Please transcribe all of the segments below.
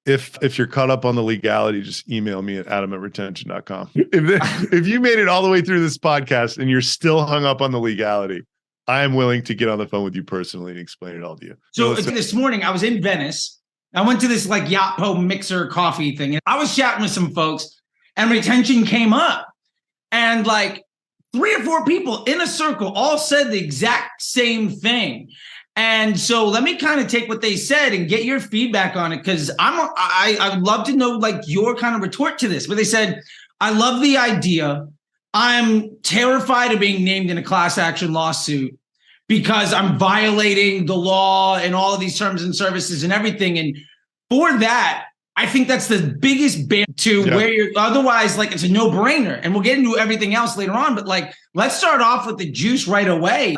if you're caught up on the legality, just email me at adam@retention.com. If you made it all the way through this podcast and you're still hung up on the legality, I am willing to get on the phone with you personally and explain it all to you. So this morning I was in Venice. I went to this like Yappo mixer coffee thing, and I was chatting with some folks, and retention came up, and like 3 or 4 people in a circle all said the exact same thing. And so let me kind of take what they said and get your feedback on it, because I'd love to know like your kind of retort to this. But they said, I love the idea. I'm terrified of being named in a class action lawsuit because I'm violating the law and all of these terms and services and everything. And for that, I think that's the biggest barrier to where you're otherwise like it's a no-brainer. And we'll get into everything else later on. But like, let's start off with the juice right away.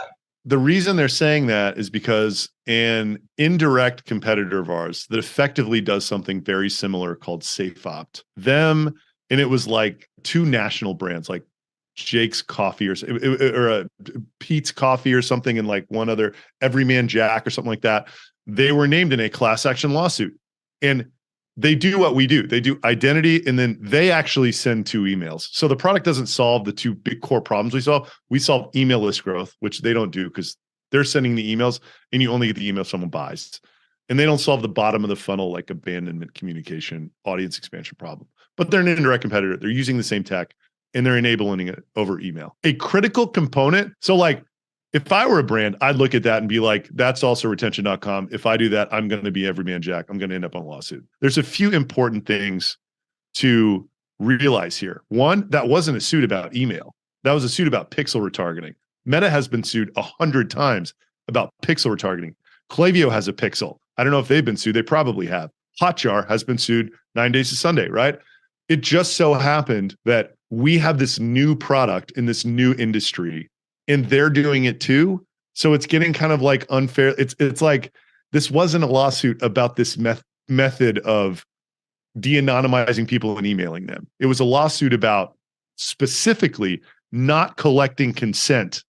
The reason they're saying that is because an indirect competitor of ours that effectively does something very similar called SafeOpt, and it was like 2 national brands like Jake's Coffee or Pete's Coffee or something, and like one other Everyman Jack or something like that. They were named in a class action lawsuit, and they do what we do. They do identity, and then they actually send 2 emails. So the product doesn't solve the 2 big core problems we solve. We solve email list growth, which they don't do because they're sending the emails and you only get the email if someone buys. And they don't solve the bottom of the funnel, like abandonment, communication, audience expansion problem. But they're an indirect competitor. They're using the same tech and they're enabling it over email. A critical component. So like, if I were a brand, I'd look at that and be like, that's also retention.com. If I do that, I'm going to be Everyman Jack. I'm going to end up on a lawsuit. There's a few important things to realize here. One, that wasn't a suit about email. That was a suit about pixel retargeting. Meta has been sued 100 times about pixel retargeting. Klaviyo has a pixel. I don't know if they've been sued. They probably have. Hotjar has been sued 9 days to Sunday, right? It just so happened that we have this new product in this new industry, and they're doing it too. So it's getting kind of like unfair. It's like, this wasn't a lawsuit about this method of de-anonymizing people and emailing them. It was a lawsuit about specifically not collecting consent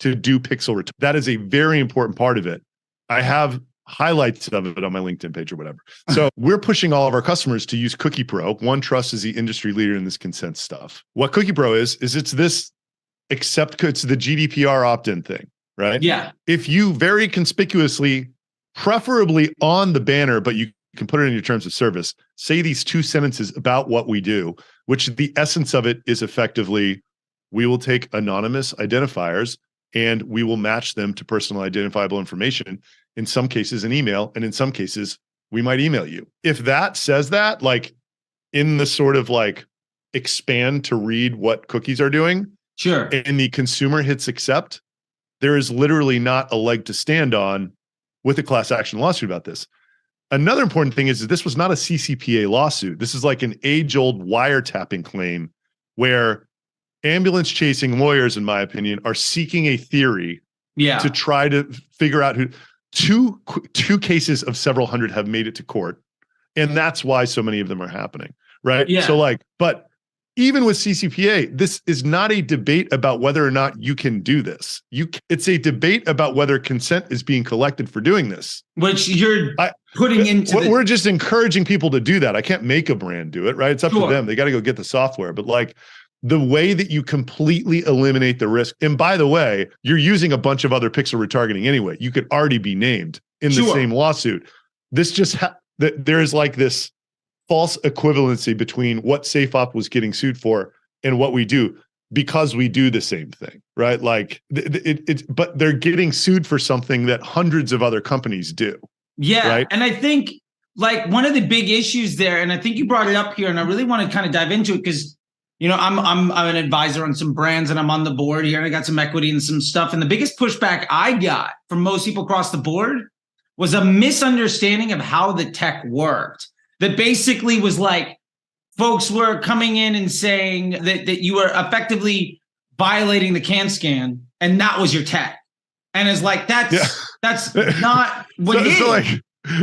to do pixel return. That is a very important part of it. I have highlights of it on my LinkedIn page or whatever. So we're pushing all of our customers to use Cookie Pro. OneTrust is the industry leader in this consent stuff. What Cookie Pro is it's this it's the GDPR opt-in thing, right? Yeah. If you very conspicuously, preferably on the banner, but you can put it in your terms of service, say these 2 sentences about what we do, which the essence of it is effectively, we will take anonymous identifiers and we will match them to personal identifiable information, in some cases an email, and in some cases we might email you. If that says that, like in the sort of like expand to read what cookies are doing, sure, and the consumer hits accept, there is literally not a leg to stand on with a class action lawsuit about this. Another important thing is that this was not a CCPA lawsuit. This is like an age-old wiretapping claim where ambulance chasing lawyers, in my opinion, are seeking a theory to try to figure out who. Two cases of several hundred have made it to court, and that's why so many of them are happening, right? Yeah. So like, but even with CCPA, this is not a debate about whether or not you can do this. It's a debate about whether consent is being collected for doing this. Which you're putting into we're just encouraging people to do that. I can't make a brand do it, right? It's up to them. They got to go get the software. But like the way that you completely eliminate the risk, and by the way, you're using a bunch of other pixel retargeting anyway. You could already be named in the same lawsuit. This just there's like this false equivalency between what SafeOpt was getting sued for and what we do, because we do the same thing, right? Like but they're getting sued for something that hundreds of other companies do. Yeah. Right? And I think like one of the big issues there, and I think you brought it up here, and I really want to kind of dive into it because, you know, I'm an advisor on some brands and I'm on the board here and I got some equity and some stuff. And the biggest pushback I got from most people across the board was a misunderstanding of how the tech worked. That basically was like, folks were coming in and saying that you were effectively violating the can scan, and that was your tech. And it's like, that's not what it is. So like,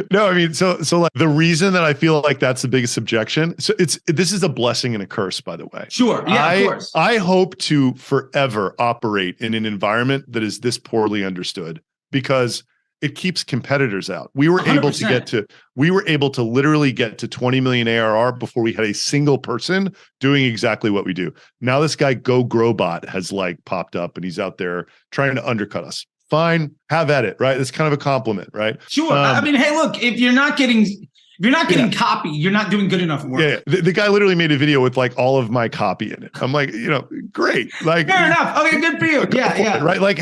no, I mean, so like the reason that I feel like that's the biggest objection. So this is a blessing and a curse, by the way. Sure. Yeah, of course. I hope to forever operate in an environment that is this poorly understood, because it keeps competitors out. We were able to 100%. literally get to 20 million ARR before we had a single person doing exactly what we do. Now this guy Go Growbot has like popped up and he's out there trying to undercut us. Fine, have at it, right? It's kind of a compliment, right? Sure. I mean, hey, look, if you're not getting copy, you're not doing good enough work. Yeah. The guy literally made a video with like all of my copy in it. I'm like, great. Like, fair enough. Okay, good for you. Yeah. Right. Like,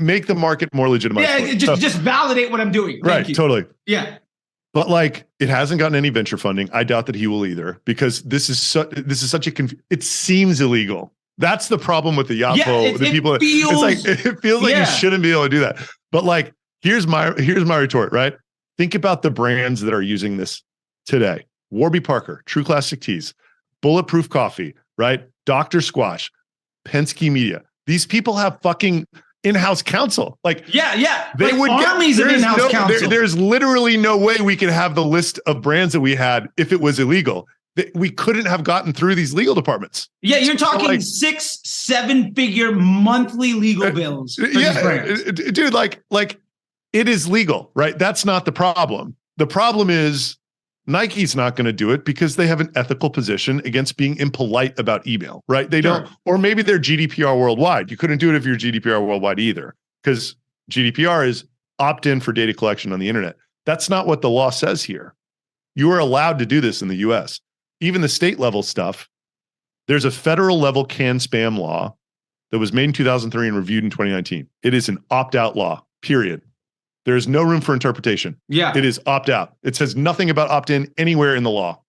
make the market more legitimized. Yeah, just validate what I'm doing. Thank you. Totally. Yeah. But like, it hasn't gotten any venture funding. I doubt that he will either, because this is such a it seems illegal. That's the problem with the Yapo. It feels like you shouldn't be able to do that. But like, here's my retort, right? Think about the brands that are using this today. Warby Parker, True Classic Teas, Bulletproof Coffee, right? Dr. Squash, Penske Media. These people have fucking in-house counsel. Like, they would armies of in-house counsel. There's literally no way we could have the list of brands that we had if it was illegal. We couldn't have gotten through these legal departments. Yeah, you're talking 6-7 figure monthly legal bills for these brands. Dude, like it is legal, right? That's not the problem. The problem is Nike's not going to do it because they have an ethical position against being impolite about email, right? They don't, or maybe they're GDPR worldwide. You couldn't do it if you're GDPR worldwide either, because GDPR is opt-in for data collection on the internet. That's not what the law says here. You are allowed to do this in the US. Even the state level stuff, there's a federal level CAN spam law that was made in 2003 and reviewed in 2019. It is an opt-out law, period. There's no room for interpretation. Yeah. It is opt-out. It says nothing about opt-in anywhere in the law.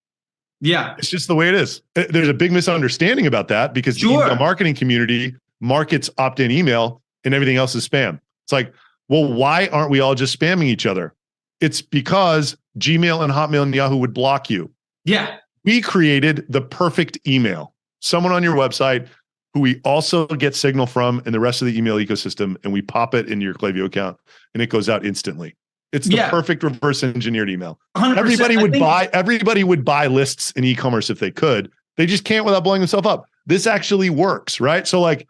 Yeah. It's just the way it is. There's a big misunderstanding about that because the email marketing community markets opt-in email and everything else is spam. It's like, well, why aren't we all just spamming each other? It's because Gmail and Hotmail and Yahoo would block you. Yeah. We created the perfect email. Someone on your website who we also get signal from in the rest of the email ecosystem, and we pop it into your Klaviyo account and it goes out instantly. It's the perfect reverse engineered email. 100%. Everybody would buy lists in e-commerce if they could. They just can't without blowing themselves up. This actually works, right? So like,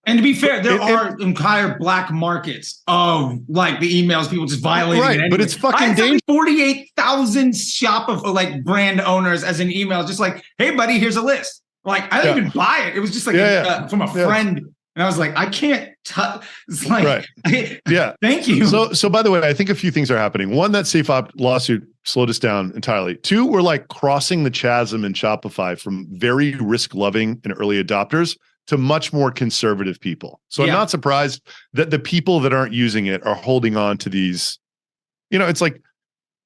and to be fair, there are entire black markets of like the emails people just violating. Right, anyway. But it's fucking dangerous. 48,000 brand owners as an email, just like, hey buddy, here's a list. Like I didn't even buy it. It was just like from a friend. And I was like, I can't touch. It's like, thank you. So by the way, I think a few things are happening. One, that SafeOpt lawsuit slowed us down entirely. Two, we're like crossing the chasm in Shopify from very risk loving and early adopters to much more conservative people. So I'm not surprised that the people that aren't using it are holding on to these, it's like,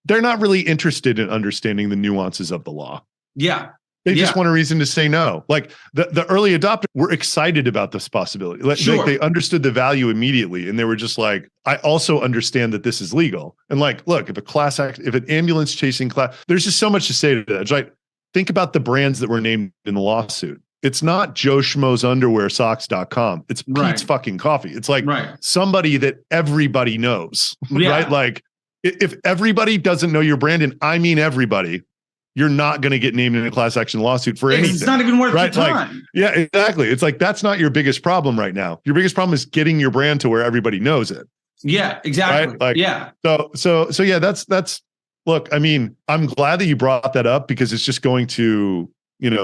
they're not really interested in understanding the nuances of the law. Yeah. They just want a reason to say no. Like the early adopters were excited about this possibility. Like they understood the value immediately. And they were just like, I also understand that this is legal. And like, look, if an ambulance chasing class, there's just so much to say to that. It's like, think about the brands that were named in the lawsuit. It's not Joe Schmo's underwear socks.com. It's Pete's fucking coffee. It's like somebody that everybody knows, right? Like if everybody doesn't know your brand, and I mean everybody, you're not going to get named in a class action lawsuit for anything. It's not even worth your time. Like, exactly. It's like, that's not your biggest problem right now. Your biggest problem is getting your brand to where everybody knows it. Yeah, exactly. Right? Like, So yeah, that's, look, I mean, I'm glad that you brought that up because it's just going to,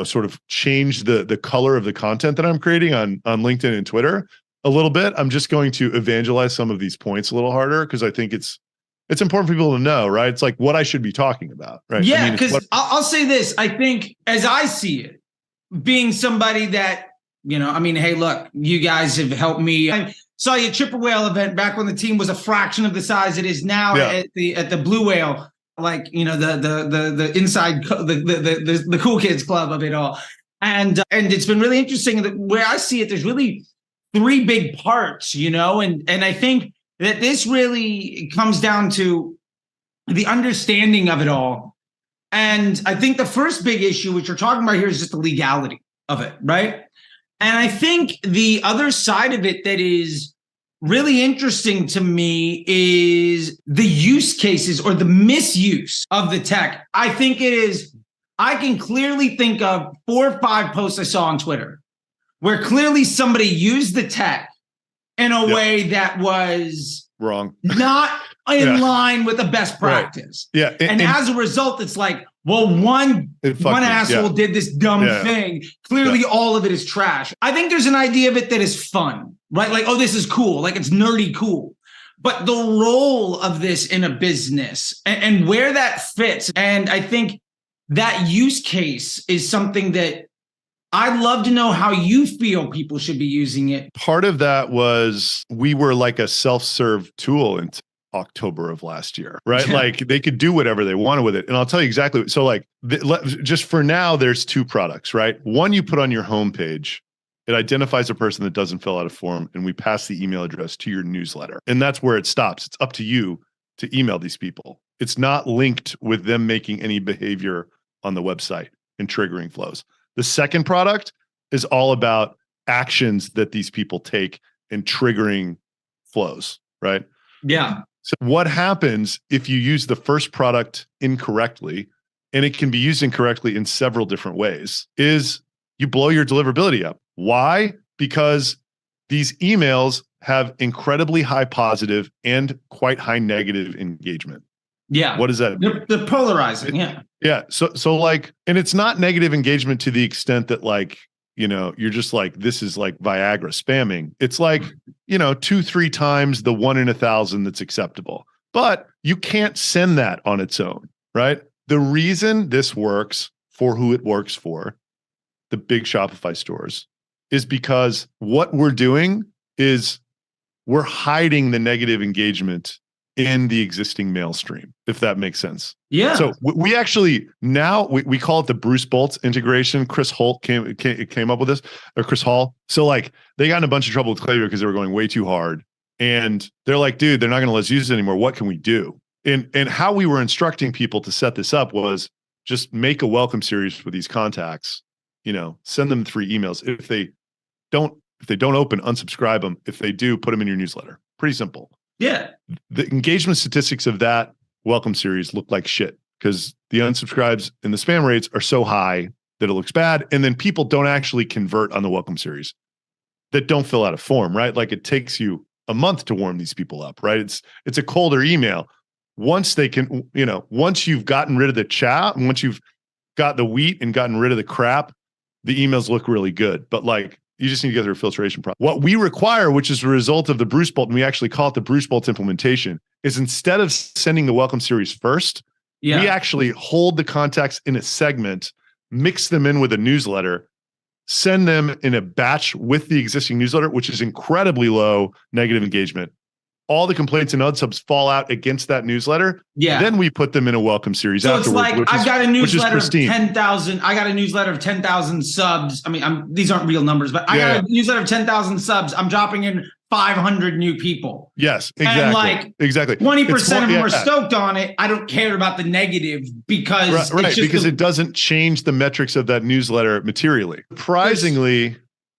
sort of change the color of the content that I'm creating on LinkedIn and Twitter a little bit. I'm just going to evangelize some of these points a little harder because I think it's important for people to know, right? It's like what I should be talking about, right? Yeah, because I'll say this. I think as I see it, being somebody that, hey, look, you guys have helped me. I saw you at Chipper Whale event back when the team was a fraction of the size it is now at the Blue Whale. Like, the inside, the cool kids club of it all. And it's been really interesting that where I see it, there's really three big parts, and I think that this really comes down to the understanding of it all. And I think the first big issue, which we're talking about here, is just the legality of it, right? And I think the other side of it that is really interesting to me is the use cases or the misuse of the tech. I think I can clearly think of 4 or 5 posts I saw on Twitter where clearly somebody used the tech in a way that was Wrong. Not in line with the best practice. Right. Yeah. And as a result, it's like, well, one asshole did this dumb thing. Clearly, all of it is trash. I think there's an idea of it that is fun, right? Like, oh, this is cool. Like, it's nerdy cool. But the role of this in a business and where that fits, and I think that use case is something that I'd love to know how you feel people should be using it. Part of that was we were like a self-serve tool in October of last year, right? Like they could do whatever they wanted with it. And I'll tell you exactly. So like just for now, there's two products, right? One you put on your homepage. It identifies a person that doesn't fill out a form, and we pass the email address to your newsletter. And that's where it stops. It's up to you to email these people. It's not linked with them making any behavior on the website and triggering flows. The second product is all about actions that these people take and triggering flows, right? Yeah. So what happens if you use the first product incorrectly, and it can be used incorrectly in several different ways, is you blow your deliverability up. Why? Because these emails have incredibly high positive and quite high negative engagement. Yeah. What does that mean? They're polarizing. Yeah. Yeah. So like, and it's not negative engagement to the extent that like, you're just like, this is like Viagra spamming. It's like, 2-3 times the 1 in 1,000 that's acceptable. But you can't send that on its own, right? The reason this works for who it works for, the big Shopify stores, is because what we're doing is we're hiding the negative engagement in the existing mail stream, if that makes sense. Yeah. So we actually now we call it the Bruce Boltz integration. Chris Holt came up with this, or Chris Hall. So like they got in a bunch of trouble with Klaviyo because they were going way too hard, and they're like, dude, they're not going to let us use it anymore. What can we do? And how we were instructing people to set this up was just make a welcome series with these contacts. Send them 3 emails. If they don't open, unsubscribe them. If they do, put them in your newsletter. Pretty simple. Yeah. The engagement statistics of that welcome series look like shit because the unsubscribes and the spam rates are so high that it looks bad. And then people don't actually convert on the welcome series that don't fill out a form, right? Like it takes you a month to warm these people up, right? It's a colder email. Once they can, once you've gotten rid of the chat and once you've got the wheat and gotten rid of the crap, the emails look really good. But like, you just need to go through a filtration process. What we require, which is a result of the Bruce Bolt, and we actually call it the Bruce Bolt implementation, is instead of sending the welcome series first, we actually hold the contacts in a segment, mix them in with a newsletter, send them in a batch with the existing newsletter, which is incredibly low negative engagement. All the complaints and unsubs fall out against that newsletter. Yeah. Then we put them in a welcome series. So it's like I've got a newsletter of 10,000. I got a newsletter of 10,000 subs. I mean, these aren't real numbers, but I got a newsletter of 10,000 subs. I'm dropping in 500 new people. Yes, exactly. And like exactly 20% of them are stoked on it. I don't care about the negative because because it doesn't change the metrics of that newsletter materially. Surprisingly,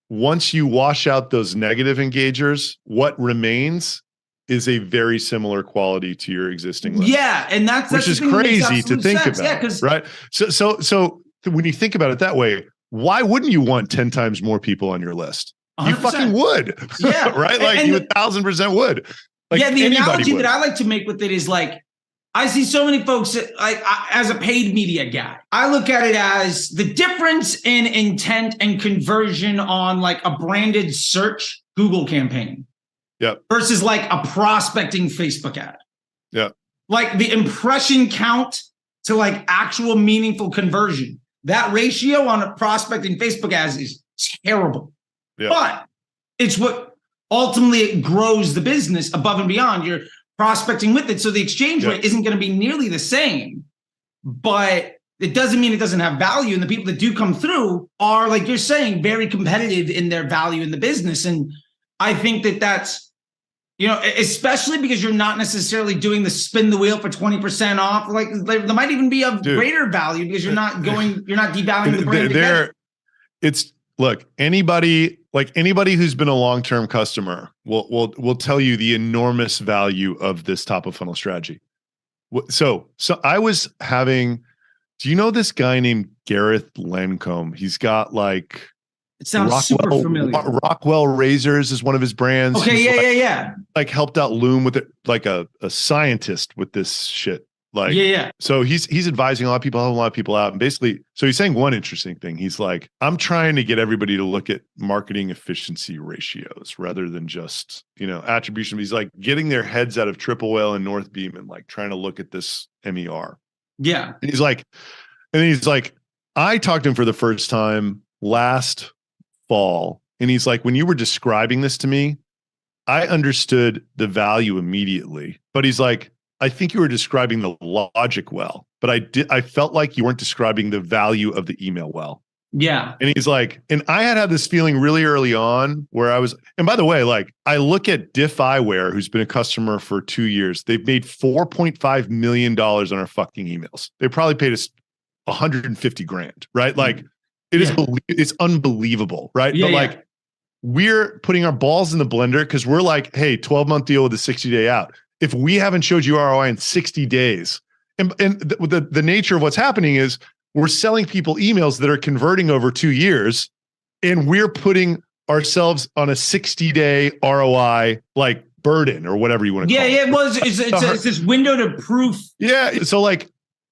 once you wash out those negative engagers, what remains is a very similar quality to your existing list. Yeah, and that's which is crazy to think about. Yeah, right. So when you think about it that way, why wouldn't you want 10 times more people on your list? 100%. You fucking would. Yeah. Right? Like you 1,000% would. Like the analogy that I like to make with it is like, I see so many folks as a paid media guy. I look at it as the difference in intent and conversion on like a branded search Google campaign. Yep. Versus like a prospecting Facebook ad. Yeah. Like the impression count to like actual meaningful conversion. That ratio on a prospecting Facebook ads is terrible. Yep. But it's what ultimately grows the business above and beyond. You're prospecting with it. So the exchange rate isn't going to be nearly the same. But it doesn't mean it doesn't have value. And the people that do come through are, like you're saying, very competitive in their value in the business. And I think that that's, especially because you're not necessarily doing the spin the wheel for 20% off. Like there might even be of greater value because you're not devaluing the brand. Look, anybody who's been a long-term customer will tell you the enormous value of this top of funnel strategy. So I was having, do you know this guy named Gareth Lancome? He's got like It sounds super familiar. Rockwell Razors is one of his brands. Okay, He's yeah. Like helped out Loom with it, like a scientist with this shit. Like, yeah. So he's advising a lot of people, helping a lot of people out. And basically, so he's saying one interesting thing. He's like, I'm trying to get everybody to look at marketing efficiency ratios rather than just, attribution. He's like getting their heads out of Triple Whale and North Beam and like trying to look at this MER. Yeah. And he's like, I talked to him for the first time last fall. And he's like, when you were describing this to me, I understood the value immediately. But he's like, I think you were describing the logic well, but I felt like you weren't describing the value of the email well. Yeah. And he's like, and I had this feeling really early on where I was, and by the way, like I look at Diff Eyewear, who's been a customer for 2 years. They've made $4.5 million on our fucking emails. They probably paid us $150,000, right? Like it's unbelievable, right? Yeah, but like we're putting our balls in the blender because we're like, hey, 12-month deal with a 60-day out. If we haven't showed you ROI in 60 days, and the nature of what's happening is we're selling people emails that are converting over 2 years, and we're putting ourselves on a 60-day ROI like burden or whatever you want to call it. Yeah, it was. It's this window to proof. Yeah. So like,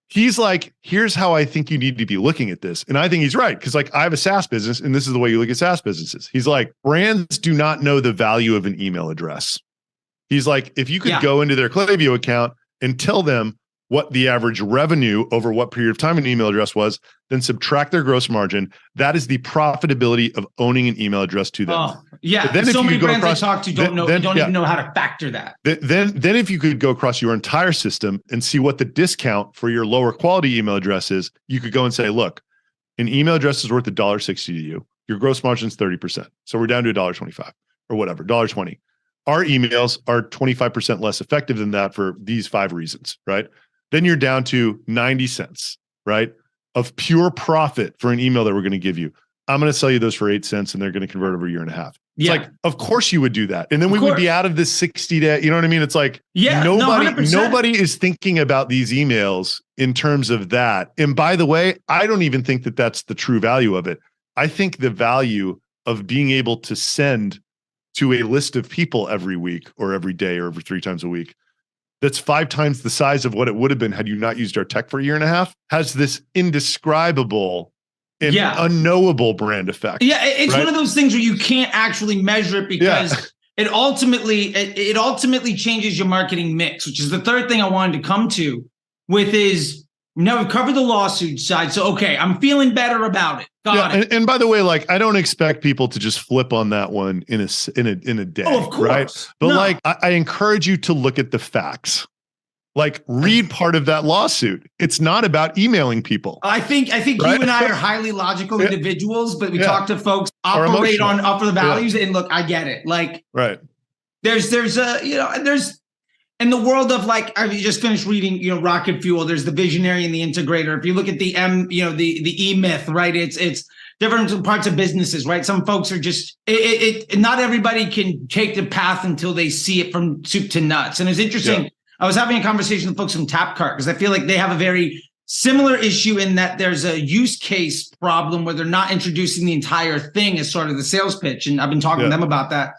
he's like, here's how I think you need to be looking at this. And I think he's right. Cause like I have a SaaS business and this is the way you look at SaaS businesses. He's like, brands do not know the value of an email address. He's like, if you could go into their Klaviyo account and tell them what the average revenue over what period of time an email address was, then subtract their gross margin. That is the profitability of owning an email address to them. Oh, yeah. Then so many brands I talk to don't even know how to factor that. Then if you could go across your entire system and see what the discount for your lower quality email address is, you could go and say, look, an email address is worth $1.60 to you. Your gross margin is 30%. So we're down to $1.25 or whatever, $1.20. Our emails are 25% less effective than that for these 5 reasons, right? Then you're down to 90 cents, right? Of pure profit for an email that we're going to give you. I'm going to sell you those for 8 cents and they're going to convert over a year and a half. It's like, of course you would do that. And then we would be out of this 60-day, you know what I mean? It's like, nobody is thinking about these emails in terms of that. And by the way, I don't even think that that's the true value of it. I think the value of being able to send to a list of people every week or every day or every 3 times a week, that's 5 times the size of what it would have been had you not used our tech for a year and a half, has this indescribable and unknowable brand effect. Yeah, it's one of those things where you can't actually measure it because it ultimately changes your marketing mix, which is the third thing I wanted to come to with is, now we've covered the lawsuit side. So, okay, I'm feeling better about it. Got it. And by the way, like, I don't expect people to just flip on that one in a day. Oh, of course. Right? But like, I encourage you to look at the facts. Like, read part of that lawsuit. It's not about emailing people. I think you and I are highly logical individuals, but we talk to folks, operate on upper the values, and look, I get it. Like, there's in the world of like, I just finished reading, Rocket Fuel. There's the visionary and the integrator. If you look at the the E-Myth, right? It's different parts of businesses, right? Some folks are just not everybody can take the path until they see it from soup to nuts. And it's interesting. Yeah. I was having a conversation with folks from Tapcart because I feel like they have a very similar issue in that there's a use case problem where they're not introducing the entire thing as sort of the sales pitch. And I've been talking to them about that.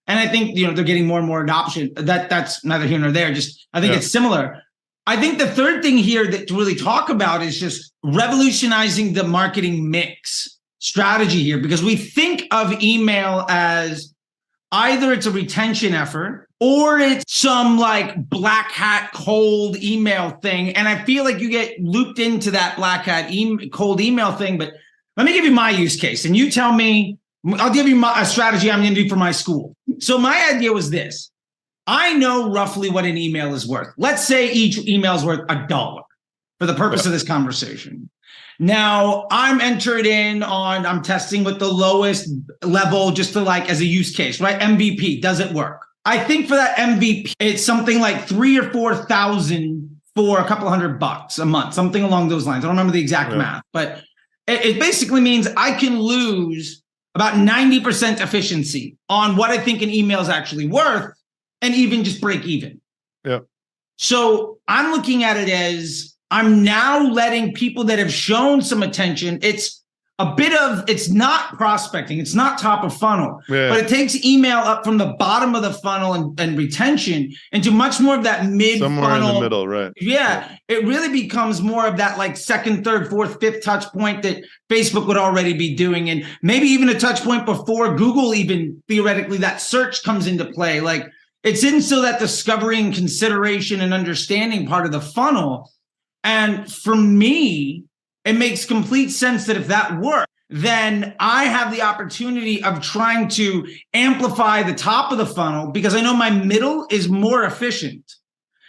And I think, they're getting more and more adoption. That's neither here nor there. Just, I think it's similar. I think the third thing here that to really talk about is just revolutionizing the marketing mix strategy here, because we think of email as either it's a retention effort or it's some like black hat cold email thing. And I feel like you get looped into that black hat cold email thing. But let me give you my use case and you tell me, I'll give you a strategy I'm going to do for my school. So my idea was this. I know roughly what an email is worth. Let's say each email is worth $1 for the purpose of this conversation. Now I'm entered in on, I'm testing with the lowest level just to like as a use case, right? MVP, does it work? I think for that MVP, it's something like 3,000 or 4,000 for a couple $100 a month, something along those lines. I don't remember the exact math, but it basically means I can lose about 90% efficiency on what I think an email is actually worth and even just break even. Yeah. So I'm looking at it as I'm now letting people that have shown some attention. a bit of, it's not prospecting, it's not top of funnel, Yeah. but it takes email up from the bottom of the funnel and retention into much more of that mid funnel. Somewhere in the middle, right? Yeah, it really becomes more of that like second, third, fourth, fifth touch point that Facebook would already be doing. And maybe even a touch point before Google, even theoretically, that search comes into play. Like it's in still that discovery and consideration and understanding part of the funnel. And for me, it makes complete sense that if that works, then I have the opportunity of trying to amplify the top of the funnel because I know my middle is more efficient.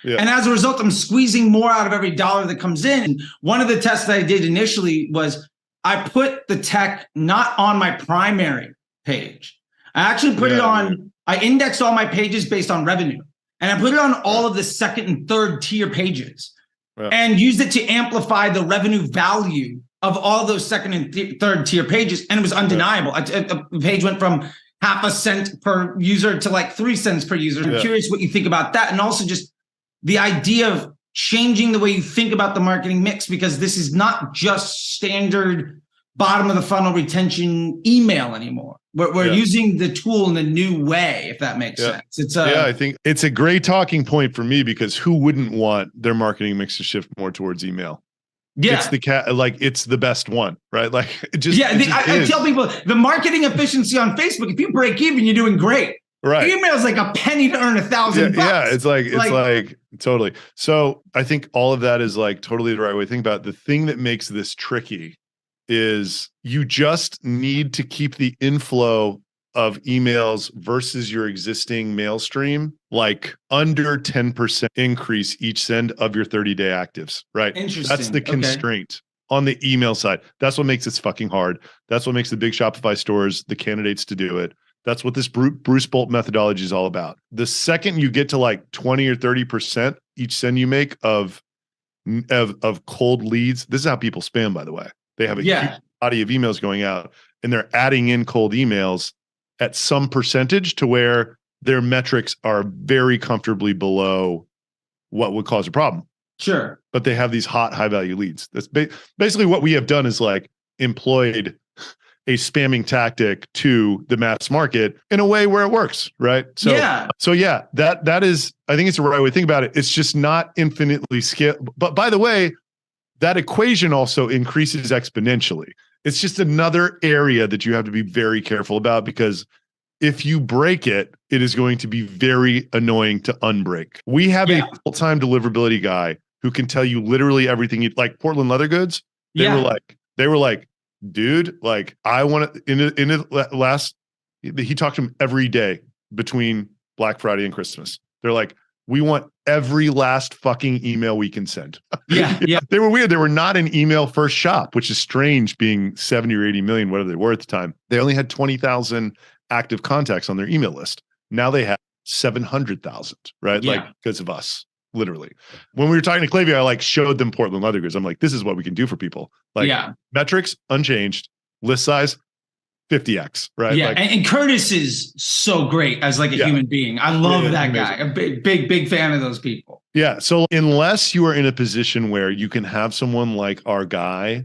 Yeah. And as a result, I'm squeezing more out of every dollar that comes in. And one of the tests that I did initially was I put the tech not on my primary page. I actually put it on, I indexed all my pages based on revenue. And I put it on all of the second and third tier pages. And used it to amplify the revenue value of all those second and third tier pages. And it was undeniable. A page went from half a cent per user to like 3 cents per user. I'm curious what you think about that. And also just the idea of changing the way you think about the marketing mix, because this is not just standard bottom of the funnel retention email anymore. We're using the tool in a new way, if that makes sense. It's I think it's a great talking point for me because who wouldn't want their marketing mix to shift more towards email? Yeah, it's it's the best one, right? Like it just I tell people the marketing efficiency on Facebook. If you break even, you're doing great. Right, email is like a penny to earn $1,000. Yeah, it's like totally. So I think all of that is like totally the right way to think about it. The thing that makes this tricky is you just need to keep the inflow of emails versus your existing mail stream like under 10% increase each send of your 30-day actives, right? Interesting. That's the constraint on the email side. That's what makes this fucking hard. That's what makes the big Shopify stores the candidates to do it. That's what this Bruce Bolt methodology is all about. The second you get to like 20 or 30% each send you make of cold leads, this is how people spam, by the way. They have a huge body of emails going out and they're adding in cold emails at some percentage to where their metrics are very comfortably below what would cause a problem. Sure. But they have these hot, high value leads. That's basically what we have done is like employed a spamming tactic to the mass market in a way where it works, right? So that is, I think it's the right way to think about it. It's just not infinitely scalable. But by the way, that equation also increases exponentially. It's just another area that you have to be very careful about because if you break it, it is going to be very annoying to unbreak. We have a full-time deliverability guy who can tell you literally everything. Like Portland Leather Goods, they were like, dude, like I want to. He talked to him every day between Black Friday and Christmas. They're like, we want every last fucking email we can send. Yeah. They were weird. They were not an email first shop, which is strange being 70 or 80 million, whatever they were at the time. They only had 20,000 active contacts on their email list. Now they have 700,000, right? Yeah. Like because of us, literally. When we were talking to Clavia, I like showed them Portland Leather Goods. I'm like, this is what we can do for people. Like metrics unchanged, list size 50x, right? Yeah, like, and Curtis is so great as like a human being. I love that guy. A big fan of those people. Yeah. So unless you are in a position where you can have someone like our guy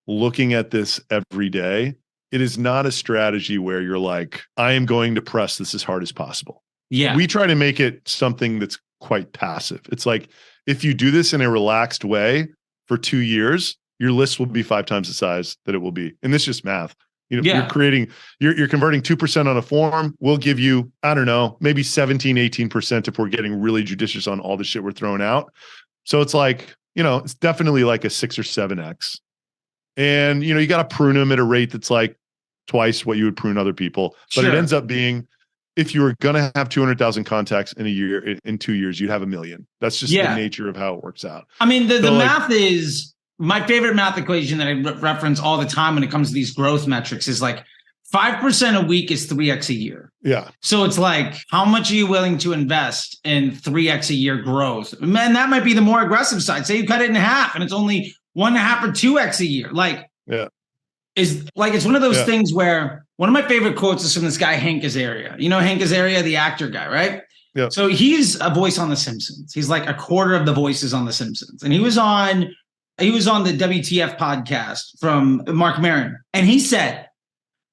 looking at this every day, it is not a strategy where you're like, I am going to press this as hard as possible. Yeah. We try to make it something that's quite passive. It's like, if you do this in a relaxed way for 2 years, your list will be 5 times the size that it will be. And this is just math. You know, you're converting 2% on a form. We'll give you, I don't know, maybe 17, 18% if we're getting really judicious on all the shit we're throwing out. So it's like, it's definitely like a 6 or 7x. And, you got to prune them at a rate that's like twice what you would prune other people. But it ends up being, if you were going to have 200,000 contacts in a year, in 2 years, you'd have 1 million. That's just the nature of how it works out. I mean, the math is, my favorite math equation that I reference all the time when it comes to these growth metrics is like 5% a week is 3x a year. Yeah. So it's like, how much are you willing to invest in 3x a year growth? Man, that might be the more aggressive side. Say you cut it in half and it's only 1.5 or 2x a year. Like, it's one of those things where one of my favorite quotes is from this guy, Hank Azaria. You know Hank Azaria, the actor guy, right? Yeah. So he's a voice on The Simpsons. He's like a quarter of the voices on The Simpsons. And he was on He was on the WTF podcast from Mark Maron. And he said,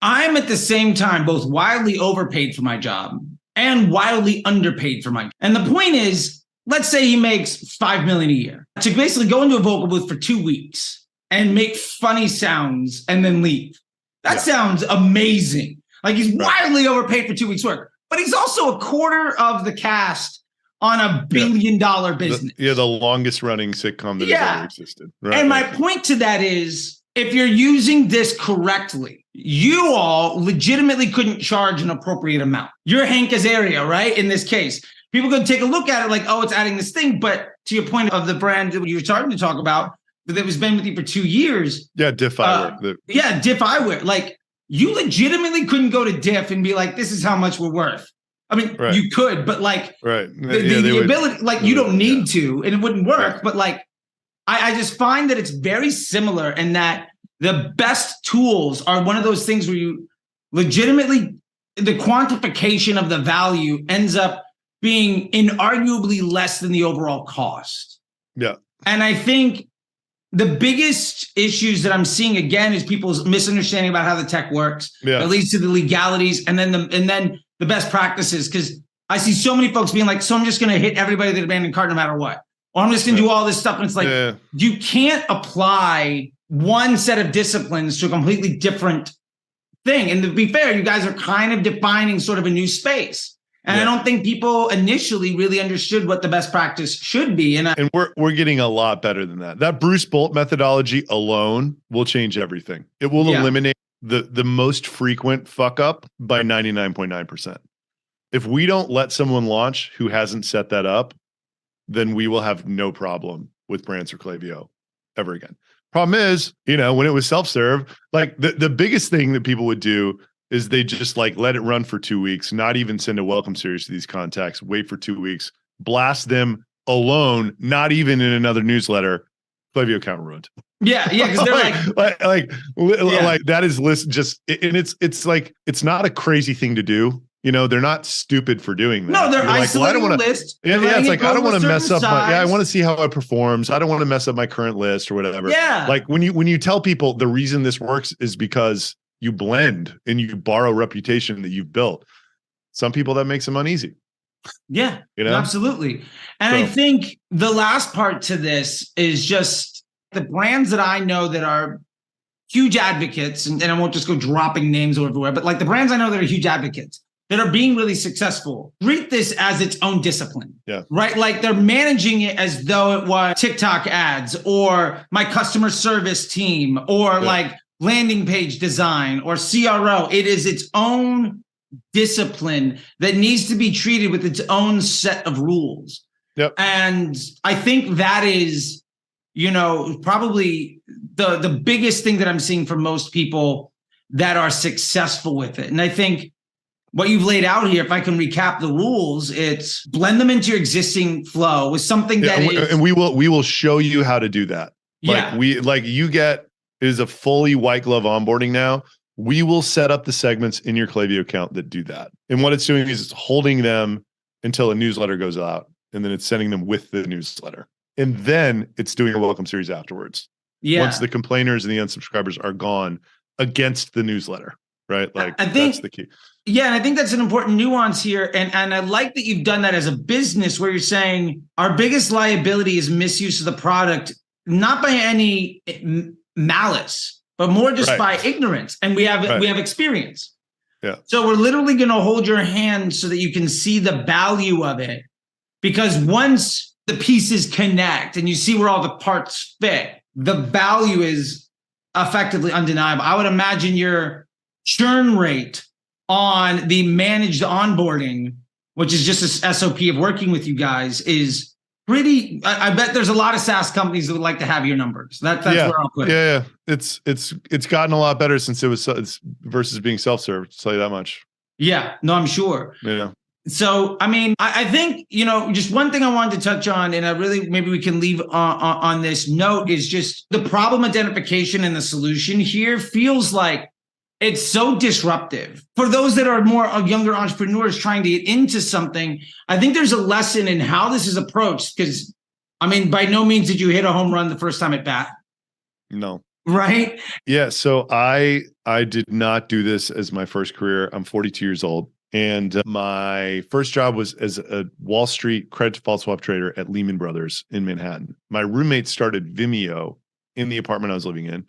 I'm at the same time both wildly overpaid for my job and wildly underpaid for my job. And the point is, let's say he makes $5 million a year to basically go into a vocal booth for 2 weeks and make funny sounds and then leave. That sounds amazing. Like he's wildly overpaid for 2 weeks work, but he's also a quarter of the cast on a $1 billion business. The longest running sitcom that has ever existed. Right, and my point to that is, if you're using this correctly, you all legitimately couldn't charge an appropriate amount. You're Hank Azaria, right? In this case, people could take a look at it like, oh, it's adding this thing. But to your point of the brand that you were starting to talk about, that was been with you for 2 years. Yeah, Diff Eyewear. Diff Eyewear. Like, you legitimately couldn't go to Diff and be like, this is how much we're worth. I mean, you could, but like the ability, like you don't need to, and it wouldn't work. Right. But like, I just find that it's very similar, and that the best tools are one of those things where you legitimately, the quantification of the value ends up being inarguably less than the overall cost. Yeah. And I think the biggest issues that I'm seeing again is people's misunderstanding about how the tech works. That leads to the legalities, and then the best practices, because I see so many folks being like, so I'm just going to hit everybody that abandoned cart no matter what. Or I'm just going to do all this stuff. And it's like, you can't apply one set of disciplines to a completely different thing. And to be fair, you guys are kind of defining sort of a new space. And I don't think people initially really understood what the best practice should be. And we're getting a lot better than that. That Bruce Bolt methodology alone will change everything. It will eliminate the most frequent fuck up by 99.9%. If we don't let someone launch who hasn't set that up, then we will have no problem with Brands or Klaviyo ever again. Problem is, when it was self-serve, like the biggest thing that people would do is they just like let it run for 2 weeks, not even send a welcome series to these contacts, wait for 2 weeks, blast them alone, not even in another newsletter. Klaviyo account ruined. Yeah, because they're like that is just, and it's like, it's not a crazy thing to do. They're not stupid for doing that. No, they're isolating the list. It's like, I don't want to mess up I want to see how it performs. I don't want to mess up my current list or whatever. Yeah. Like when you tell people the reason this works is because you blend and you borrow reputation that you've built. Some people that makes them uneasy. Yeah, absolutely. And I think the last part to this is just the brands that I know that are huge advocates, and I won't just go dropping names everywhere, but like the brands I know that are huge advocates, that are being really successful, treat this as its own discipline. Yeah. Right? Like they're managing it as though it was TikTok ads or my customer service team or like landing page design or CRO. It is its own discipline that needs to be treated with its own set of rules. Yep. And I think that is, probably the biggest thing that I'm seeing from most people that are successful with it. And I think what you've laid out here, if I can recap the rules, it's blend them into your existing flow with something that is. And we will show you how to do that. It is a fully white glove onboarding now. We will set up the segments in your Klaviyo account that do that. And what it's doing is it's holding them until a newsletter goes out, and then it's sending them with the newsletter. And then it's doing a welcome series afterwards. Yeah. Once the complainers and the unsubscribers are gone against the newsletter, right? Like I think that's the key. Yeah, and I think that's an important nuance here. And I like that you've done that as a business where you're saying our biggest liability is misuse of the product, not by any malice, but more just by ignorance. And we have experience. Yeah. So we're literally going to hold your hand so that you can see the value of it. Because once the pieces connect and you see where all the parts fit, the value is effectively undeniable. I would imagine your churn rate on the managed onboarding, which is just a SOP of working with you guys, is pretty. I bet there's a lot of SaaS companies that would like to have your numbers. That's where I'll put it. Yeah, it's gotten a lot better since it's versus being self-serve. I'll tell you that much. Yeah, no, I'm sure. Yeah. So, I mean, I think, just one thing I wanted to touch on, and maybe we can leave on this note, is just the problem identification and the solution here feels like it's so disruptive. For those that are more younger entrepreneurs trying to get into something, I think there's a lesson in how this is approached, because I mean, by no means did you hit a home run the first time at bat, No. right? Yeah. So I did not do this as my first career. I'm 42 years old. And my first job was as a Wall Street credit default swap trader at Lehman Brothers in Manhattan. My roommate started Vimeo in the apartment I was living in.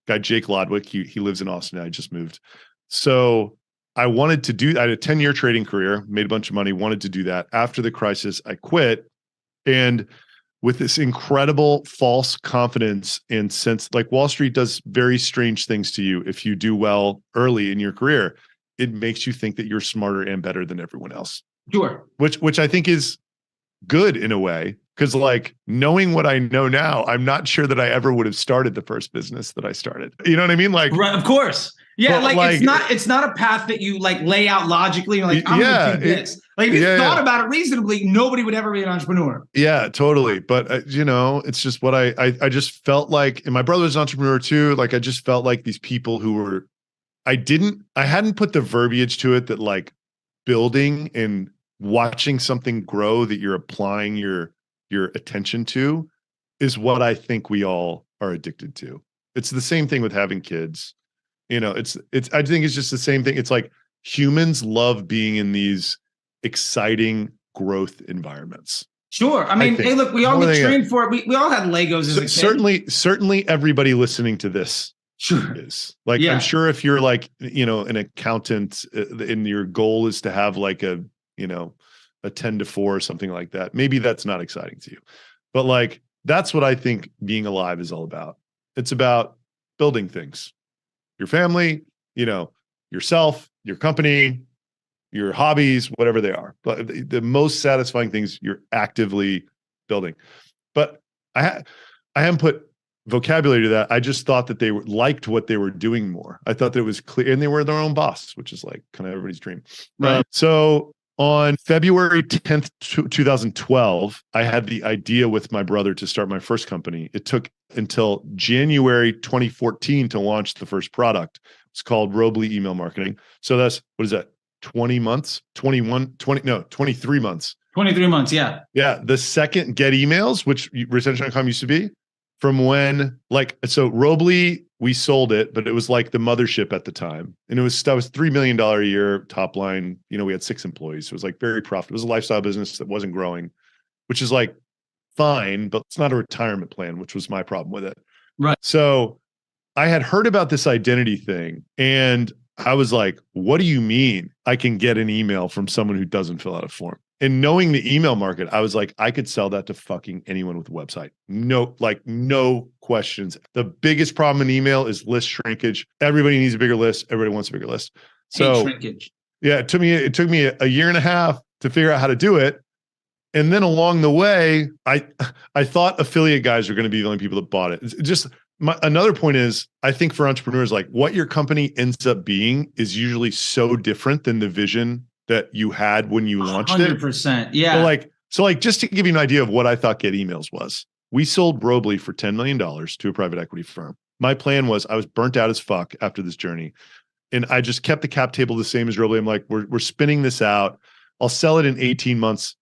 Guy Jake Lodwick, he lives in Austin. I just moved. So I had a 10-year trading career, made a bunch of money, wanted to do that. After the crisis, I quit. And with this incredible false confidence and sense, like Wall Street does very strange things to you if you do well early in your career. It makes you think that you're smarter and better than everyone else. Sure. Which I think is good in a way, because like knowing what I know now, I'm not sure that I ever would have started the first business that I started. You know what I mean? Like, right, of course. Yeah, like it's not a path that you like lay out logically. You're like, I'm gonna do this. Like if you thought about it reasonably, nobody would ever be an entrepreneur. Yeah, totally. But it's just what I just felt like, and my brother's an entrepreneur too. Like I just felt like these people who were, I hadn't put the verbiage to it that like building and watching something grow that you're applying your attention to is what I think we all are addicted to. It's the same thing with having kids. It's I think it's just the same thing. It's like humans love being in these exciting growth environments. Sure. I mean, hey, look, we all get trained for it. We all had Legos as a kid. Certainly everybody listening to this is like, I'm sure if you're like, an accountant and your goal is to have like a 10 to 4 or something like that, maybe that's not exciting to you. But like, that's what I think being alive is all about. It's about building things, your family, yourself, your company, your hobbies, whatever they are. But the most satisfying things you're actively building. But I haven't put vocabulary to that. I just thought that they liked what they were doing more. I thought that it was clear, and they were their own boss, which is like kind of everybody's dream. Right. So on February 10th, 2012, I had the idea with my brother to start my first company. It took until January 2014 to launch the first product. It's called Robley Email Marketing. So that's, what is that? 20 months, 23 months. 23 months. Yeah. Yeah. The second Get Emails, which retention.com used to be, from when, so Robley, we sold it, but it was like the mothership at the time. And that was $3 million a year top line. We had 6 employees. So it was like very profitable. It was a lifestyle business that wasn't growing, which is like fine, but it's not a retirement plan, which was my problem with it. Right. So I had heard about this identity thing, and I was like, what do you mean I can get an email from someone who doesn't fill out a form? And knowing the email market, I was like, I could sell that to fucking anyone with a website. No questions. The biggest problem in email is list shrinkage. Everybody needs a bigger list. Everybody wants a bigger list. So shrinkage. Yeah, it took me a year and a half to figure out how to do it. And then along the way, I thought affiliate guys were going to be the only people that bought it. Another point is, I think for entrepreneurs, like what your company ends up being is usually so different than the vision that you had when you launched 100%, yeah. So just to give you an idea of what I thought Get Emails was, we sold Robley for $10 million to a private equity firm. My plan was, I was burnt out as fuck after this journey, and I just kept the cap table the same as Robley. I'm like, we're spinning this out. I'll sell it in 18 months.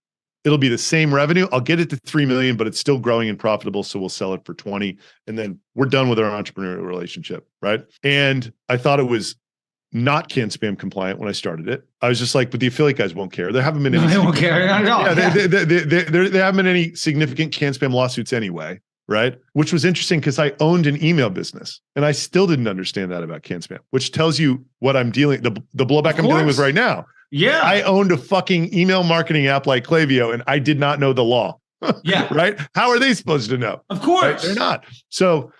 It'll be the same revenue. I'll get it to 3 million, but it's still growing and profitable. So we'll sell it for 20, and then we're done with our entrepreneurial relationship. Right. And I thought it was not can spam compliant when I started it. I was just like, but the affiliate guys won't care. There haven't been any. They won't care. Not at all. There haven't been any significant can spam lawsuits anyway. Right. Which was interesting because I owned an email business and I still didn't understand that about can spam, which tells you what I'm dealing, the blowback I'm dealing with right now. Yeah. I owned a fucking email marketing app like Klaviyo, and I did not know the law. Yeah. Right. How are they supposed to know? Of course. Right? They're not. So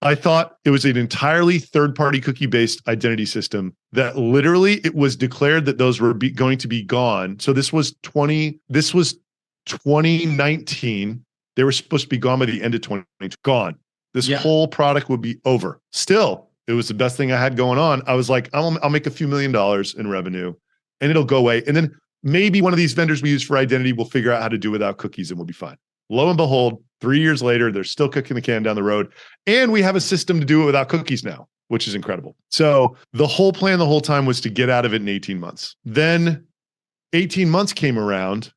I thought it was an entirely third-party cookie-based identity system that literally it was declared that those were going to be gone. So this was 2019. They were supposed to be gone by the end of 2020. Gone. This whole product would be over. Still, it was the best thing I had going on. I was like, I'll make a few $1 million in revenue, and it'll go away. And then maybe one of these vendors we use for identity will figure out how to do without cookies, and we'll be fine. Lo and behold, 3 years later, they're still kicking the can down the road. And we have a system to do it without cookies now, which is incredible. So the whole plan the whole time was to get out of it in 18 months. Then 18 months came around,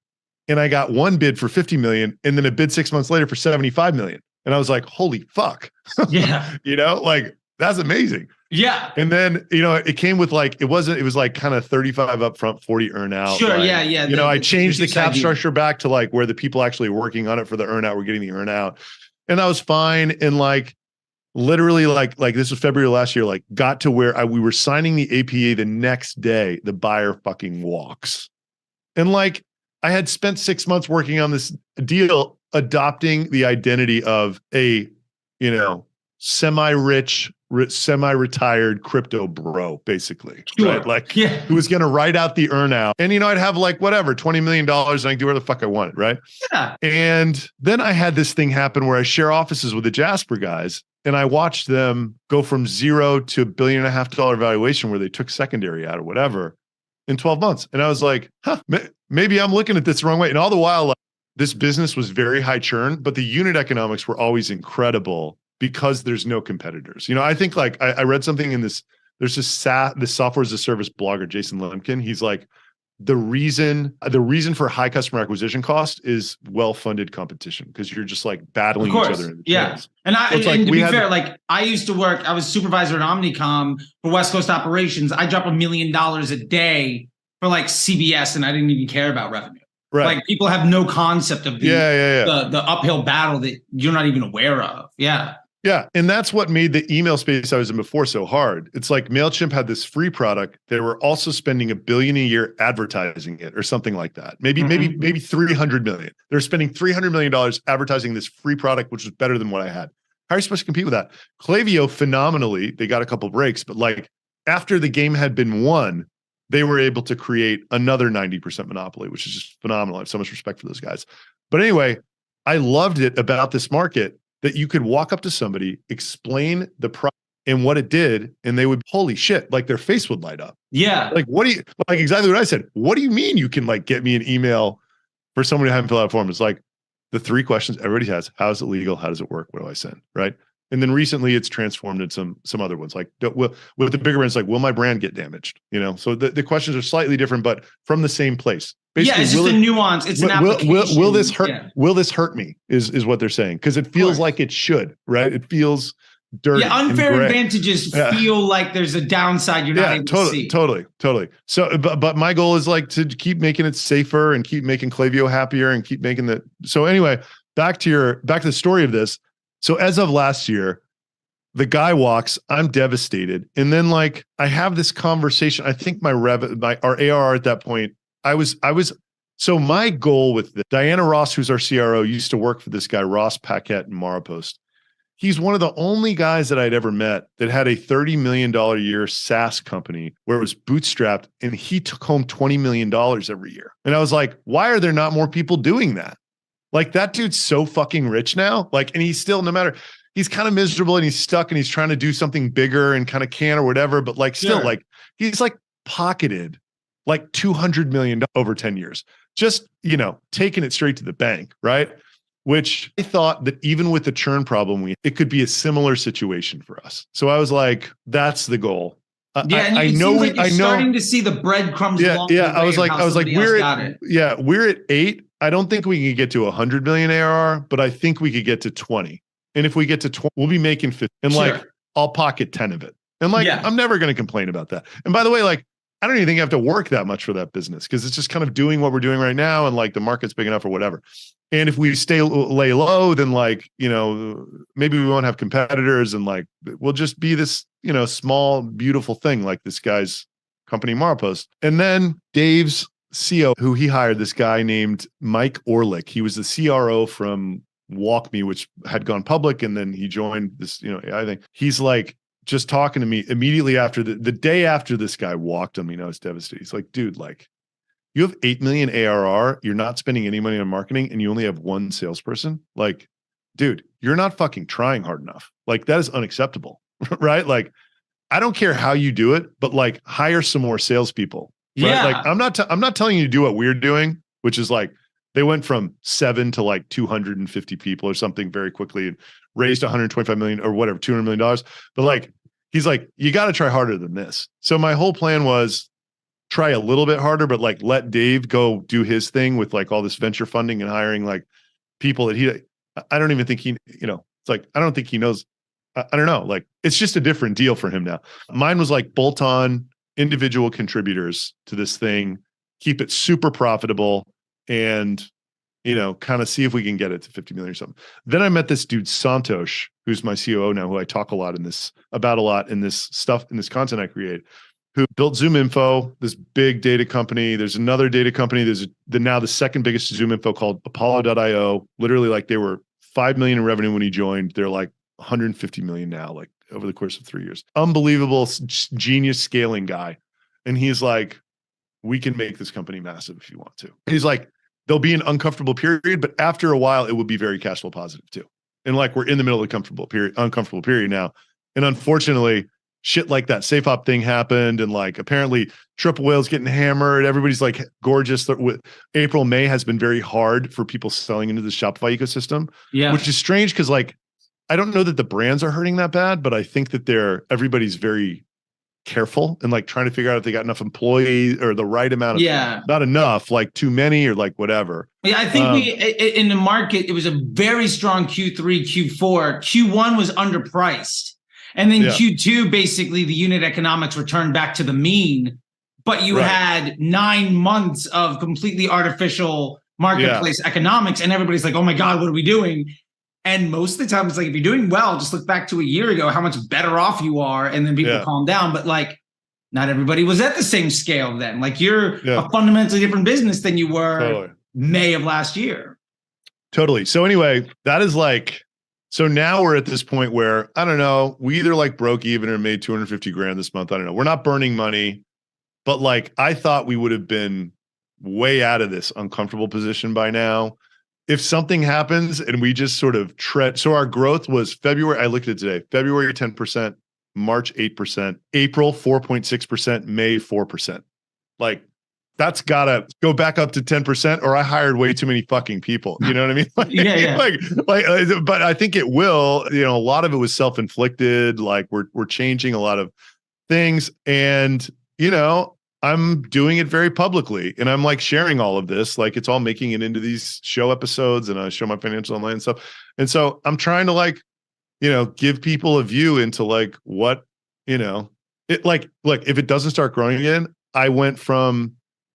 and I got one bid for 50 million and then a bid 6 months later for 75 million. And I was like, holy fuck. Yeah. Like that's amazing. Yeah. And then, it came with like, it was like kind of 35 upfront, 40 earn out. Sure. Like, Yeah. I changed the cap structure back to like where the people actually working on it for the earn out were getting the earn out. And that was fine. And like, literally like this was February last year, like got to where we were signing the APA the next day, the buyer fucking walks. And like, I had spent 6 months working on this deal, adopting the identity of a, semi-rich, semi-retired crypto bro, basically. Sure. Right? Like who was going to write out the earnout. And, I'd have like whatever, $20 million and I could do whatever the fuck I wanted. Right. Yeah. And then I had this thing happen where I share offices with the Jasper guys. And I watched them go from zero to $1.5 billion valuation where they took secondary out or whatever in 12 months. And I was like, maybe I'm looking at this the wrong way. And all the while, like, this business was very high churn, but the unit economics were always incredible because there's no competitors. I think like I read something in this, there's this software as a service blogger, Jason Lemkin. He's like, the reason for high customer acquisition cost is well-funded competition because you're just like battling each other in the channels. And to be fair, like I used to work, I was supervisor at Omnicom for West Coast operations. I drop $1 million a day for like CBS and I didn't even care about revenue. Right. Like people have no concept of the uphill battle that you're not even aware of. Yeah. Yeah. And that's what made the email space I was in before so hard. It's like MailChimp had this free product. They were also spending $1 billion a year advertising it or something like that. Maybe 300 million. They're spending $300 million advertising this free product, which was better than what I had. How are you supposed to compete with that? Klaviyo, phenomenally, they got a couple breaks, but like after the game had been won, they were able to create another 90% monopoly, which is just phenomenal. I have so much respect for those guys. But anyway, I loved it about this market that you could walk up to somebody, explain the product and what it did, and they would, holy shit, like their face would light up. Yeah. Like, like exactly what I said. What do you mean you can like get me an email for somebody to have fill out a form? It's like the 3 questions everybody has. How is it legal? How does it work? What do I send? Right. And then recently it's transformed into some other ones. Like with the bigger brands, like, will my brand get damaged? So the questions are slightly different, but from the same place. Basically, it's just a nuance. It's an application. Will this hurt? Yeah. Will this hurt me? Is what they're saying because it feels like it should, right? It feels dirty. Yeah, unfair advantages feel like there's a downside you're not able to see. Totally. So, but my goal is like to keep making it safer and keep making Klaviyo happier and keep making the. So anyway, back to the story of this. So as of last year, the guy walks, I'm devastated. And then like, I have this conversation. I think our ARR at that point, so my goal with this, Diana Ross, who's our CRO, used to work for this guy, Ross Paquette in Marapost. He's one of the only guys that I'd ever met that had a $30 million a year SaaS company where it was bootstrapped and he took home $20 million every year. And I was like, why are there not more people doing that? Like that dude's so fucking rich now. Like, and he's still, no matter, he's kind of miserable and he's stuck and he's trying to do something bigger and kind of can or whatever. But like, still like, he's like pocketed like 200 million over 10 years, just, taking it straight to the bank. Right. Which I thought that even with the churn problem, it could be a similar situation for us. So I was like, that's the goal. I know. Like starting to see the breadcrumbs. Yeah. I was like, we're at 8. I don't think we can get to 100 million ARR, but I think we could get to 20. And if we get to 20, we'll be making 50. And like, I'll pocket 10 of it. And like, I'm never going to complain about that. And by the way, like, I don't even think I have to work that much for that business because it's just kind of doing what we're doing right now. And like the market's big enough or whatever. And if we lay low, then like, maybe we won't have competitors and like, we'll just be this, small, beautiful thing like this guy's company Marapost. And then Dave's CO, who he hired, this guy named Mike Orlick. He was the CRO from WalkMe, which had gone public. And then he joined this, AI thing. He's like, just talking to me immediately after the day after this guy walked him, I was devastated. He's like, dude, like, you have 8 million ARR, you're not spending any money on marketing, and you only have 1 salesperson. Like, dude, you're not fucking trying hard enough. Like, that is unacceptable, right? Like, I don't care how you do it, but like, hire some more salespeople. Right? Yeah. Like, I'm not telling you to do what we're doing, which is like, they went from 7 to like 250 people or something very quickly and raised 125 million or whatever, $200 million. But like, he's like, you got to try harder than this. So my whole plan was try a little bit harder, but like let Dave go do his thing with like all this venture funding and hiring like people that I don't even think he, it's like, I don't think he knows. I don't know. Like, it's just a different deal for him now. Mine was like bolt on individual contributors to this thing, keep it super profitable, and, kind of see if we can get it to 50 million or something. Then I met this dude, Santosh, who's my COO now, who I talk about a lot in this stuff, in this content I create, who built Zoom Info, this big data company. There's another data company. There's now the second biggest Zoom Info called Apollo.io. Literally, like, they were 5 million in revenue when he joined. They're like 150 million now, like over the course of 3 years. Unbelievable genius scaling guy. And he's like, we can make this company massive if you want to. He's like, there'll be an uncomfortable period, but after a while, it will be very cash flow positive too. And like, we're in the middle of the uncomfortable period now. And unfortunately, shit like that SafeOp thing happened. And like, apparently triple whales getting hammered. Everybody's like gorgeous. April, May has been very hard for people selling into the Shopify ecosystem, which is strange. Cause like, I don't know that the brands are hurting that bad, but I think that everybody's very careful and like trying to figure out if they got enough employees or the right amount of, not enough, like too many or like whatever. Yeah, I think in the market, it was a very strong Q3, Q4. Q1 was underpriced. And then Q2, basically the unit economics returned back to the mean, but you had 9 months of completely artificial marketplace economics. And everybody's like, oh my God, what are we doing? And most of the time, it's like, if you're doing well, just look back to a year ago, how much better off you are. And then people calm down. But like, not everybody was at the same scale then. Like, you're a fundamentally different business than you were May of last year. Totally. So anyway, that is like, so now we're at this point where, I don't know, we either like broke even or made 250 grand this month. I don't know. We're not burning money, but like, I thought we would have been way out of this uncomfortable position by now. If something happens and we just sort of tread, so our growth was February, I looked at it today, February 10%, March 8%, April 4.6%, May 4%. Like, that's gotta go back up to 10%, or I hired way too many fucking people. You know what I mean? Like, but I think it will. A lot of it was self-inflicted. Like, we're changing a lot of things, and I'm doing it very publicly, and I'm like sharing all of this. Like, it's all making it into these show episodes, and I show my financial online and stuff. And so I'm trying to like, give people a view into like what, it like, look, if it doesn't start growing again, I went from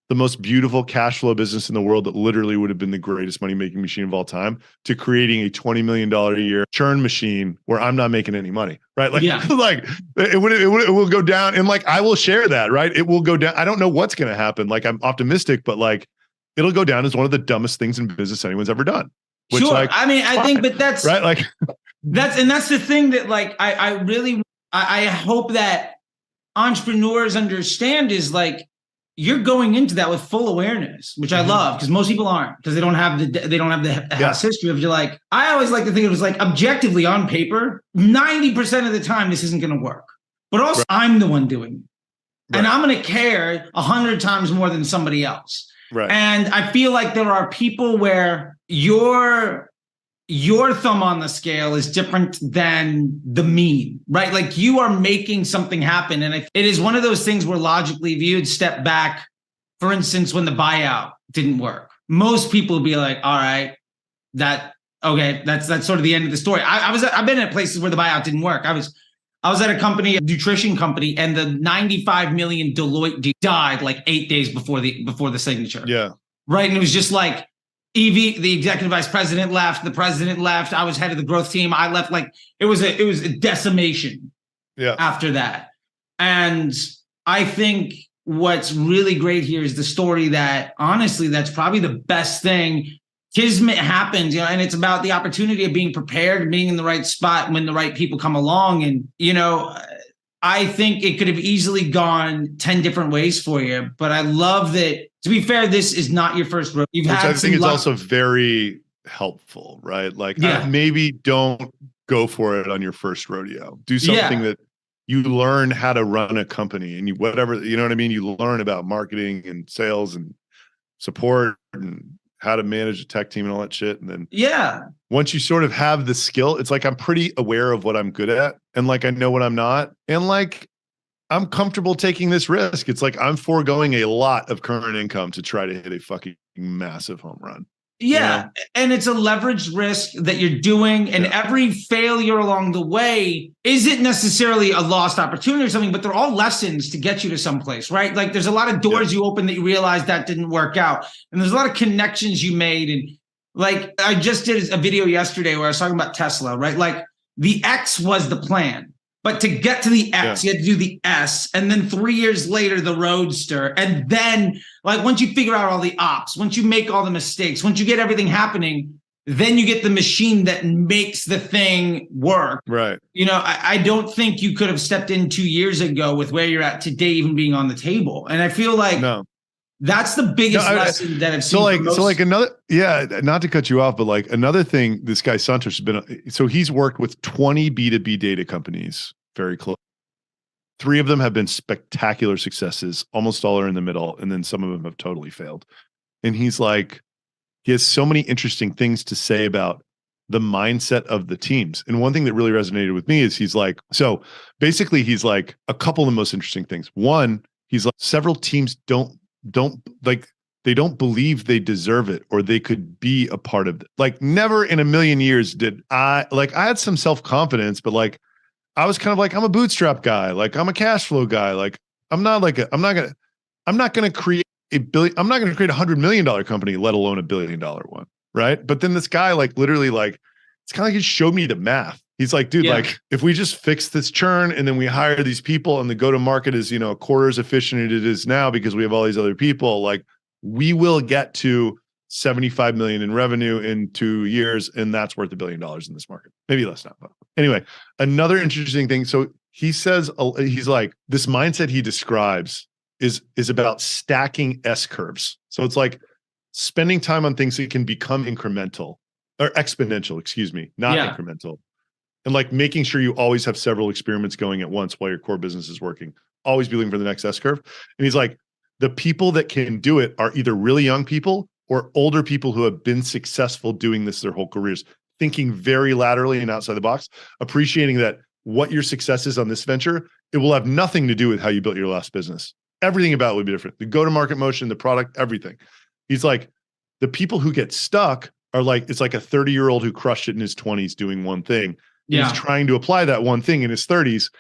the most beautiful cash flow business in the world that literally would have been the greatest money-making machine of all time to creating a $20 million a year churn machine where I'm not making any money, right? Like, like it will go down, and like, I will share that, right? It will go down. I don't know what's going to happen. Like, I'm optimistic, but like, it'll go down as one of the dumbest things in business anyone's ever done. Which, sure. Like, I mean, I think, but that's right. Like, that's the thing that like, I hope that entrepreneurs understand is like, you're going into that with full awareness, which I love, because most people aren't, because they don't have the past history of, you're like, I always like to think it was like, objectively on paper, 90% of the time, this isn't going to work, but also I'm the one doing it. And I'm going to care 100 times more than somebody else. Right. And I feel like there are people where your thumb on the scale is different than the mean, right? Like, you are making something happen. And it is one of those things where logically viewed, step back. For instance, when the buyout didn't work, most people would be like, all right, that's sort of the end of the story. I've been at places where the buyout didn't work. I was at a company, a nutrition company, and the 95 million Deloitte deal died like 8 days before the signature. Yeah. Right. And it was just like, Evie, the executive vice president, left. The president left. I was head of the growth team. I left. Like, it was a decimation. After that, and I think what's really great here is the story that, honestly, that's probably the best thing. Kismet happens, and it's about the opportunity of being prepared, being in the right spot when the right people come along, and I think it could have easily gone 10 different ways for you, but I love that. To be fair, this is not your first rodeo. Which I think is also very helpful, right? Like, maybe don't go for it on your first rodeo. Do something that you learn how to run a company, and whatever, you know what I mean? You learn about marketing and sales and support and how to manage a tech team and all that shit. And then once you sort of have the skill, it's like, I'm pretty aware of what I'm good at, and like, I know what I'm not. And like, I'm comfortable taking this risk. It's like I'm foregoing a lot of current income to try to hit a fucking massive home run. Yeah. You know? And it's a leveraged risk that you're doing. And every failure along the way isn't necessarily a lost opportunity or something, but they're all lessons to get you to someplace, right? Like there's a lot of doors you open that you realize that didn't work out. And there's a lot of connections you made. And like I just did a video yesterday where I was talking about Tesla, right? Like the X was the plan. But to get to the X, you had to do the S. And then 3 years later, the Roadster. And then, like, once you figure out all the ops, once you make all the mistakes, once you get everything happening, then you get the machine that makes the thing work. Right. You know, I don't think you could have stepped in 2 years ago with where you're at today, even being on the table. And I feel like that's the biggest lesson that I've seen. So like another, not to cut you off, but like another thing, this guy Santosh has been, so he's worked with 20 B2B data companies very close. 3 of them have been spectacular successes. Almost all are in the middle. And then some of them have totally failed. And he's like, he has so many interesting things to say about the mindset of the teams. And one thing that really resonated with me is he's like, so basically he's like a couple of the most interesting things. One, he's like, several teams don't like, they don't believe they deserve it or they could be a part of it. Like never in a million years did I had some self-confidence, but like I was kind of like, I'm a bootstrap guy. Like I'm a cash flow guy. Like I'm not going to create $100 million company, let alone $1 billion one. Right. But then this guy, like literally like, it's kind of like he showed me the math. He's like, dude, like if we just fix this churn and then we hire these people and the go-to-market is, a quarter as efficient as it is now because we have all these other people, like we will get to 75 million in revenue in 2 years. And that's worth $1 billion in this market. Maybe less now. But anyway, another interesting thing. So he says, he's like, this mindset he describes is about stacking S curves. So it's like spending time on things that can become incremental or exponential, excuse me, not incremental. And like making sure you always have several experiments going at once while your core business is working, always be looking for the next S curve. And he's like, the people that can do it are either really young people or older people who have been successful doing this their whole careers, thinking very laterally and outside the box, appreciating that what your success is on this venture, it will have nothing to do with how you built your last business. Everything about it would be different. The go-to-market motion, the product, everything. He's like, the people who get stuck are like, it's like a 30-year-old who crushed it in his 20s doing one thing. He's trying to apply that one thing in his 30s.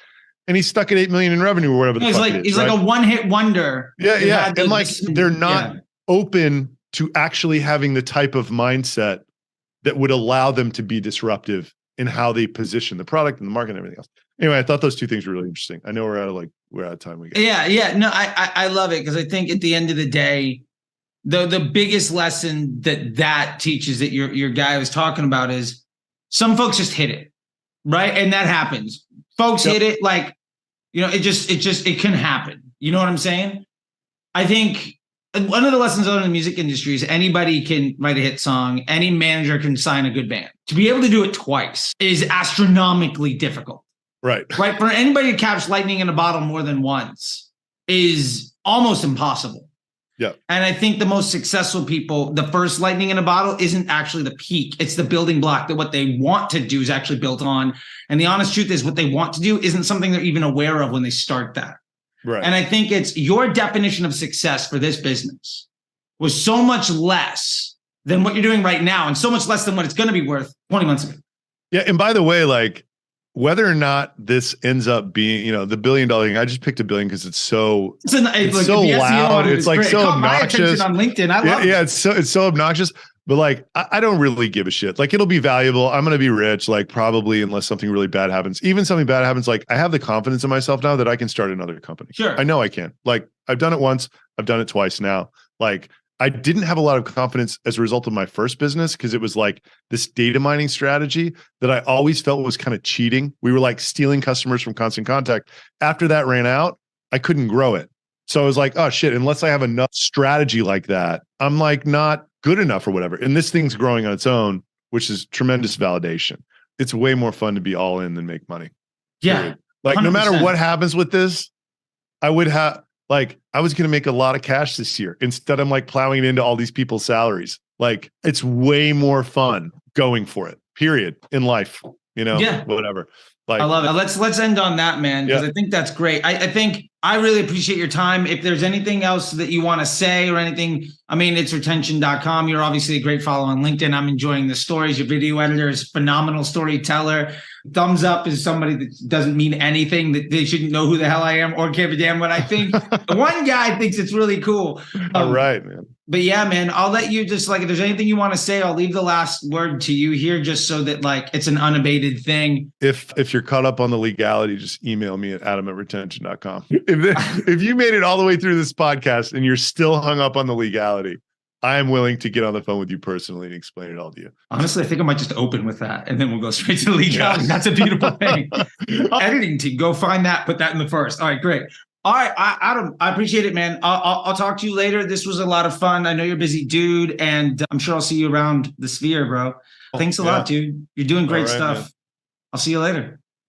And he's stuck at 8 million in revenue or whatever the fuck it is. He's like a one-hit wonder. Yeah. And like, they're not open to actually having the type of mindset that would allow them to be disruptive in how they position the product and the market and everything else. Anyway, I thought those 2 things were really interesting. I know we're out of time. No, I love it because I think at the end of the day, the biggest lesson that teaches that your guy was talking about is some folks just hit it, right? And that happens. Folks hit it like, it can happen. You know what I'm saying? I think one of the lessons I learned in the music industry is anybody can write a hit song. Any manager can sign a good band. To be able to do it twice is astronomically difficult. Right. For anybody to catch lightning in a bottle more than once is almost impossible. Yeah. And I think the most successful people, the first lightning in a bottle isn't actually the peak. It's the building block that what they want to do is actually built on. And the honest truth is what they want to do isn't something they're even aware of when they start that. Right. And I think it's your definition of success for this business was so much less than what you're doing right now and so much less than what it's going to be worth 20 months ago. Yeah. And by the way, like whether or not this ends up being, the $1 billion thing, I just picked $1 billion because it's so loud. It's like so obnoxious on LinkedIn. I love it. Yeah. It's so obnoxious, but like, I don't really give a shit. Like it'll be valuable. I'm going to be rich, like probably unless something really bad happens. Even something bad happens. Like I have the confidence in myself now that I can start another company. Sure. I know I can. Like I've done it once. I've done it twice now. Like I didn't have a lot of confidence as a result of my first business because it was like this data mining strategy that I always felt was kind of cheating. We were like stealing customers from Constant Contact. After that ran out, I couldn't grow it. So I was like, oh shit, unless I have enough strategy like that, I'm like not good enough or whatever. And this thing's growing on its own, which is tremendous validation. It's way more fun to be all in than make money. Yeah. Period. Like 100%. No matter what happens with this, I would have like, I was going to make a lot of cash this year. Instead, I'm like plowing it into all these people's salaries. Like it's way more fun going for it, period, in life. Yeah. whatever. I love it. Let's end on that, man, because I think that's great. I think I really appreciate your time. If there's anything else that you want to say or anything, I mean, it's retention.com. You're obviously a great follow on LinkedIn. I'm enjoying the stories. Your video editor is a phenomenal storyteller. Thumbs up is somebody that doesn't mean anything, that they shouldn't know who the hell I am or give a damn what I think. One guy thinks it's really cool. All right, man. But yeah, man, I'll let you just if there's anything you want to say, I'll leave the last word to you here, just so that it's an unabated thing. If you're caught up on the legality, just email me at adam@retention.com. If you made it all the way through this podcast and you're still hung up on the legality, I am willing to get on the phone with you personally and explain it all to you. Honestly, I think I might just open with that and then we'll go straight to the legality. That's a beautiful thing. Editing team, go find that, put that in the first. All right, great. All right, Adam, I appreciate it, man. I'll talk to you later. This was a lot of fun. I know you're a busy dude, and I'm sure I'll see you around the sphere, bro. Thanks a lot, dude. You're doing great stuff. Man. I'll see you later.